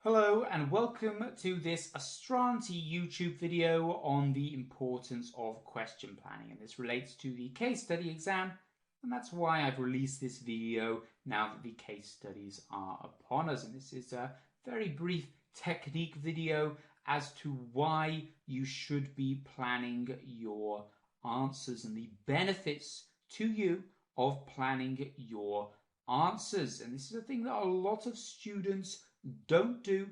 Hello and welcome to this Astranti YouTube video on the importance of question planning, and this relates to the case study exam, and that's why I've released this video now that the case studies are upon us. And this is a very brief technique video as to why you should be planning your answers and the benefits to you of planning your answers. And this is a thing that a lot of students don't do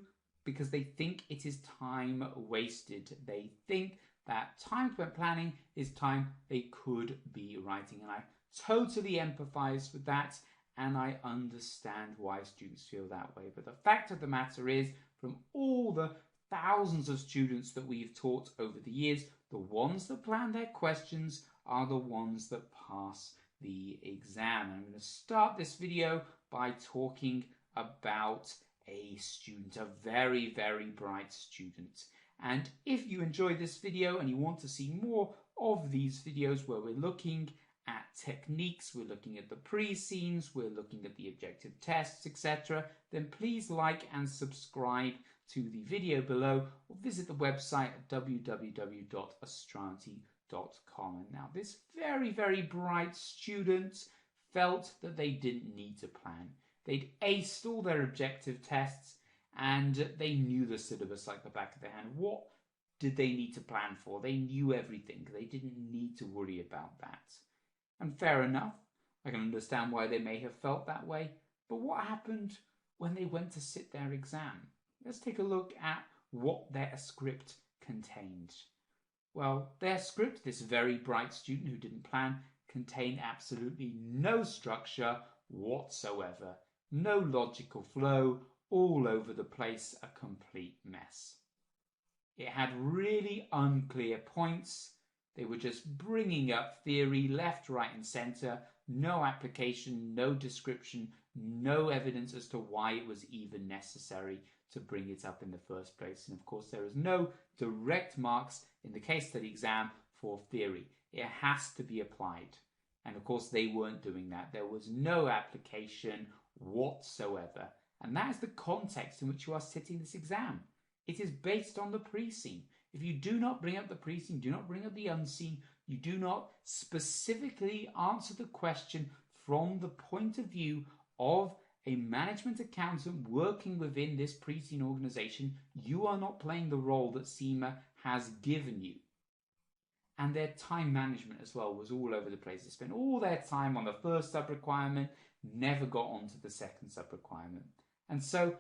because they think it is time wasted. They think that time spent planning is time they could be writing, and I totally empathize with that, and I understand why students feel that way. But the fact of the matter is, from all the thousands of students that we've taught over the years, the ones that plan their questions are the ones that pass the exam. I'm going to start this video by talking about a student, a very, very bright student. And if you enjoyed this video and you want to see more of these videos where we're looking at techniques, we're looking at the pre-scenes, we're looking at the objective tests, etc., then please like and subscribe to the video below, or visit the website at www.astranti.com. And now this very, very bright student felt that they didn't need to plan. They'd aced all their objective tests and they knew the syllabus like the back of their hand. What did they need to plan for? They knew everything. They didn't need to worry about that. And fair enough, I can understand why they may have felt that way. But what happened when they went to sit their exam? Let's take a look at what their script contained. Well, their script, this very bright student who didn't plan, contained absolutely no structure whatsoever. No logical flow, all over the place, a complete mess. It had really unclear points. They were just bringing up theory left, right and centre, no application, no description, no evidence as to why it was even necessary to bring it up in the first place. And of course there is no direct marks in the case study exam for theory. It has to be applied. And of course they weren't doing that. There was no application whatsoever. And that is the context in which you are sitting this exam. It is based on the pre-scene. If you do not bring up the pre-scene, do not bring up the unseen, you do not specifically answer the question from the point of view of a management accountant working within this pre-scene organization, you are not playing the role that CIMA has given you. And their time management as well was all over the place. They spent all their time on the first sub-requirement, never got onto the second sub-requirement. And so,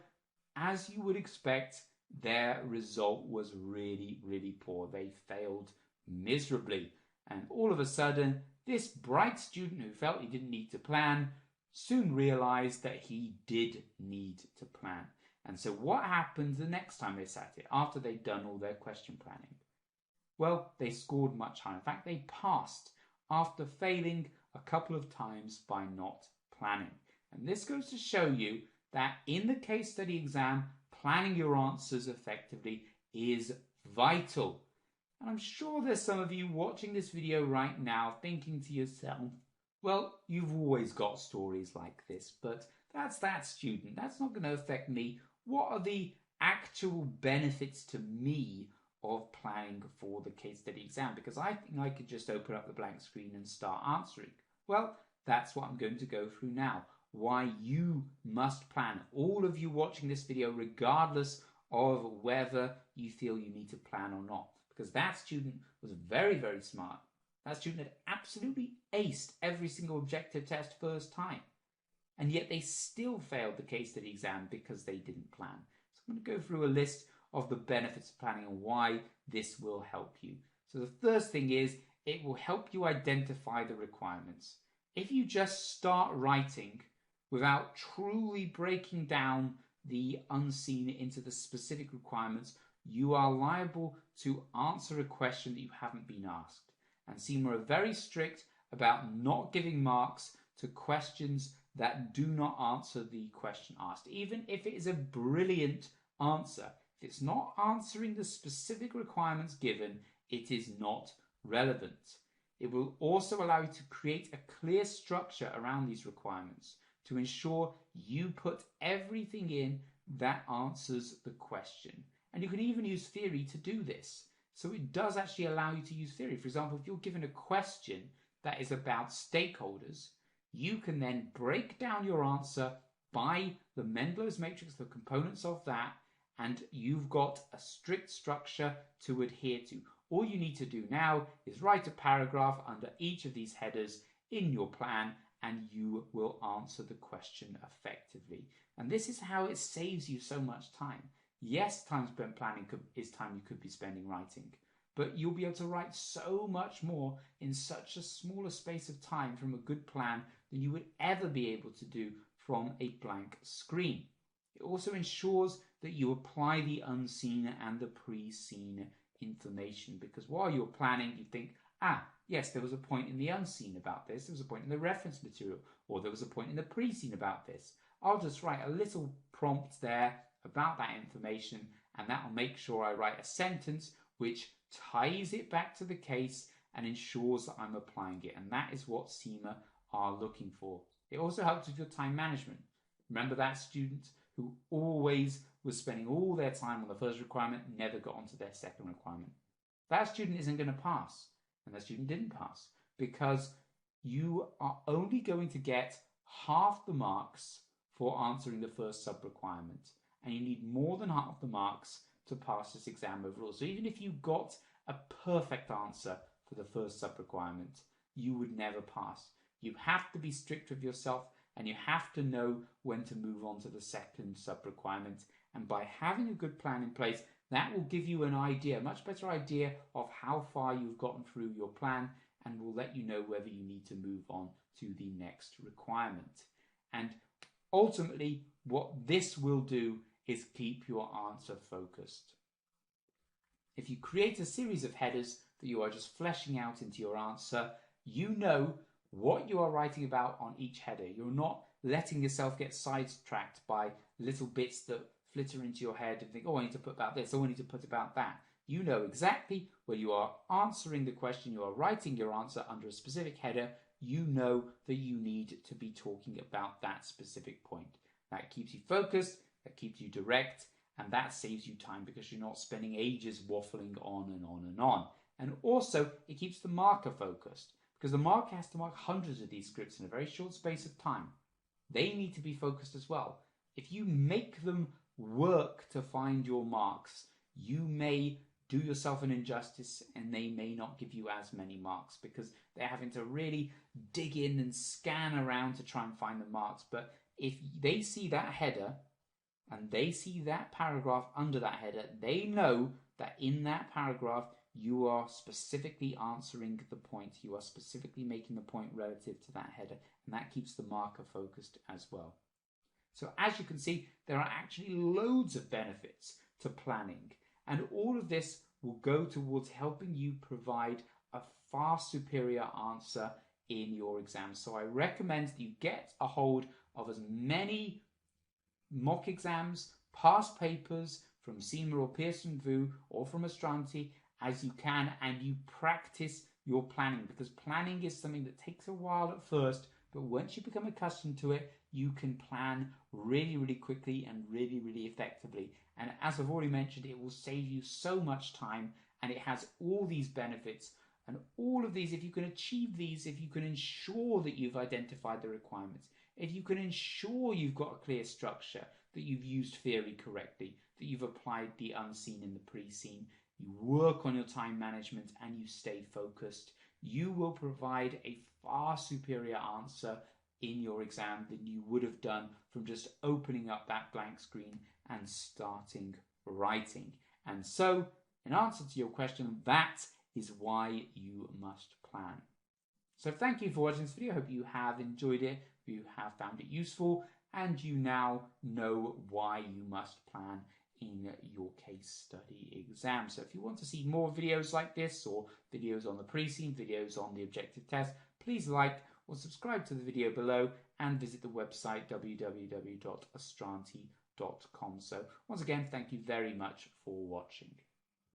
as you would expect, their result was really, really poor. They failed miserably. And all of a sudden, this bright student who felt he didn't need to plan soon realized that he did need to plan. And so what happened the next time they sat it, after they'd done all their question planning? Well, they scored much higher. In fact, they passed after failing a couple of times by not planning. And this goes to show you that in the case study exam, planning your answers effectively is vital. And I'm sure there's some of you watching this video right now thinking to yourself, well, you've always got stories like this, but that's that student. That's not going to affect me. What are the actual benefits to me of planning for the case study exam? Because I think I could just open up the blank screen and start answering. Well, that's what I'm going to go through now. Why you must plan. All of you watching this video, regardless of whether you feel you need to plan or not. Because that student was very, very smart. That student had absolutely aced every single objective test first time. And yet they still failed the case study exam because they didn't plan. So I'm going to go through a list of the benefits of planning and why this will help you. So the first thing is it will help you identify the requirements. If you just start writing without truly breaking down the unseen into the specific requirements, you are liable to answer a question that you haven't been asked. And CIMA are very strict about not giving marks to questions that do not answer the question asked. Even if it is a brilliant answer, if it's not answering the specific requirements given, it is not relevant. It will also allow you to create a clear structure around these requirements to ensure you put everything in that answers the question. And you can even use theory to do this. So it does actually allow you to use theory. For example, if you're given a question that is about stakeholders, you can then break down your answer by the Mendelow's matrix, the components of that, and you've got a strict structure to adhere to. All you need to do now is write a paragraph under each of these headers in your plan, and you will answer the question effectively. And this is how it saves you so much time. Yes, time spent planning is time you could be spending writing, but you'll be able to write so much more in such a smaller space of time from a good plan than you would ever be able to do from a blank screen. It also ensures that you apply the unseen and the pre-seen information, because while you're planning, you think, yes, there was a point in the unseen about this, there was a point in the reference material, or there was a point in the pre-seen about this. I'll just write a little prompt there about that information, and that will make sure I write a sentence which ties it back to the case and ensures that I'm applying it. And that is what CIMA are looking for. It also helps with your time management. Remember that student who always was spending all their time on the first requirement, never got onto their second requirement. That student isn't going to pass, and that student didn't pass, because you are only going to get half the marks for answering the first sub-requirement, and you need more than half the marks to pass this exam overall. So even if you got a perfect answer for the first sub-requirement, you would never pass. You have to be strict with yourself, and you have to know when to move on to the second sub-requirement. And by having a good plan in place, that will give you an idea, a much better idea of how far you've gotten through your plan, and will let you know whether you need to move on to the next requirement. And ultimately, what this will do is keep your answer focused. If you create a series of headers that you are just fleshing out into your answer, you know what you are writing about on each header. You're not letting yourself get sidetracked by little bits that flitter into your head and think, I need to put about this, I need to put about that. You know exactly when you are answering the question, you are writing your answer under a specific header, you know that you need to be talking about that specific point. That keeps you focused, that keeps you direct, and that saves you time because you're not spending ages waffling on and on and on. And also, it keeps the marker focused, because the marker has to mark hundreds of these scripts in a very short space of time. They need to be focused as well. If you make them work to find your marks, you may do yourself an injustice and they may not give you as many marks because they're having to really dig in and scan around to try and find the marks. But if they see that header and they see that paragraph under that header, they know that in that paragraph you are specifically answering the point. You are specifically making the point relative to that header, and that keeps the marker focused as well. So as you can see, there are actually loads of benefits to planning, and all of this will go towards helping you provide a far superior answer in your exam. So I recommend that you get a hold of as many mock exams, past papers from CIMA or Pearson VUE or from Astranti as you can, and you practice your planning, because planning is something that takes a while at first, but once you become accustomed to it, you can plan really, really quickly and really, really effectively. And as I've already mentioned, it will save you so much time, and it has all these benefits. And all of these, if you can achieve these, if you can ensure that you've identified the requirements, if you can ensure you've got a clear structure, that you've used theory correctly, that you've applied the unseen and the pre-seen, you work on your time management and you stay focused, you will provide a far superior answer in your exam than you would have done from just opening up that blank screen and starting writing. And so, in answer to your question, that is why you must plan. So thank you for watching this video. I hope you have enjoyed it, you have found it useful, and you now know why you must plan in your case study exam. So if you want to see more videos like this, or videos on the pre-seen, videos on the objective test, please like or subscribe to the video below and visit the website www.astranti.com. So once again, thank you very much for watching.